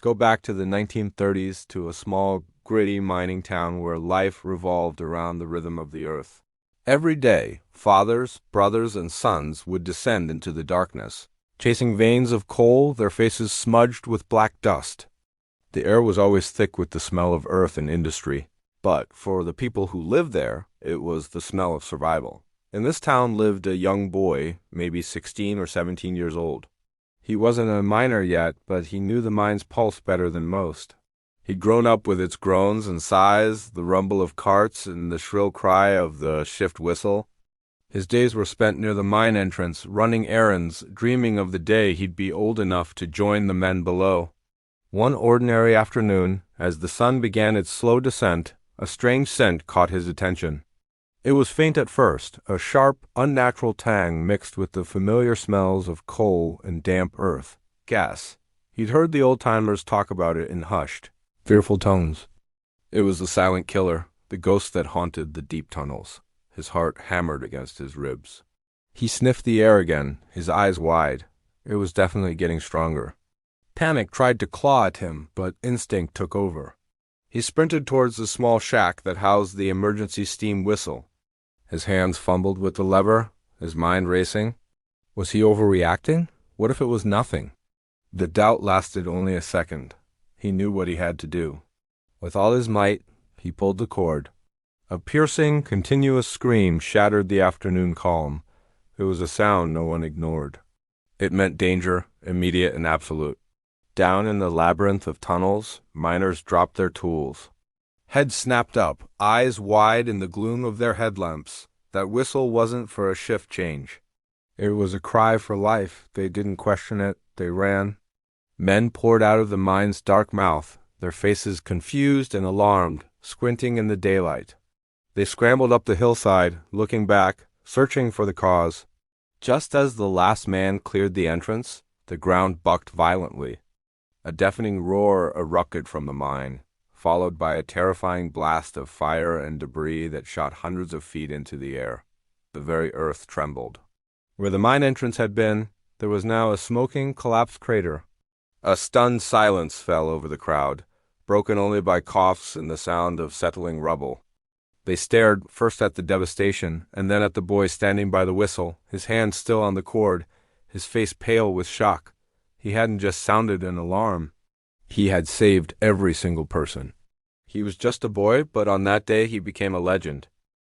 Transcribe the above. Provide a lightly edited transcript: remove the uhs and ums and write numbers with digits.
Go back to the 1930s to a small, gritty mining town where life revolved around the rhythm of the earth. Every day, fathers, brothers, and sons would descend into the darkness, chasing veins of coal, their faces smudged with black dust. The air was always thick with the smell of earth and industry, but for the people who lived there, it was the smell of survival. In this town lived a young boy, maybe 16 or 17 years old. He wasn't a miner yet, but he knew the mine's pulse better than most. He'd grown up with its groans and sighs, the rumble of carts, and the shrill cry of the shift whistle. His days were spent near the mine entrance, running errands, dreaming of the day he'd be old enough to join the men below. One ordinary afternoon, as the sun began its slow descent, a strange scent caught his attention. It was faint at first, a sharp, unnatural tang mixed with the familiar smells of coal and damp earth, gas. He'd heard the old-timers talk about it in hushed, fearful tones. It was the silent killer, the ghost that haunted the deep tunnels. His heart hammered against his ribs. He sniffed the air again, his eyes wide. It was definitely getting stronger. Panic tried to claw at him, but instinct took over. He sprinted towards the small shack that housed the emergency steam whistle. His hands fumbled with the lever, his mind racing. Was he overreacting? What if it was nothing? The doubt lasted only a second. He knew what he had to do. With all his might, he pulled the cord. A piercing, continuous scream shattered the afternoon calm. It was a sound no one ignored. It meant danger, immediate and absolute. Down in the labyrinth of tunnels, miners dropped their tools. Heads snapped up, eyes wide in the gloom of their headlamps. That whistle wasn't for a shift change. It was a cry for life. They didn't question it. They ran. Men poured out of the mine's dark mouth, their faces confused and alarmed, squinting in the daylight. They scrambled up the hillside, looking back, searching for the cause. Just as the last man cleared the entrance, the ground bucked violently. A deafening roar erupted from the mine, followed by a terrifying blast of fire and debris that shot hundreds of feet into the air. The very earth trembled. Where the mine entrance had been, there was now a smoking, collapsed crater. A stunned silence fell over the crowd, broken only by coughs and the sound of settling rubble. They stared first at the devastation, and then at the boy standing by the whistle, his hand still on the cord, his face pale with shock. He hadn't just sounded an alarm. He had saved every single person. He was just a boy, but on that day he became a legend.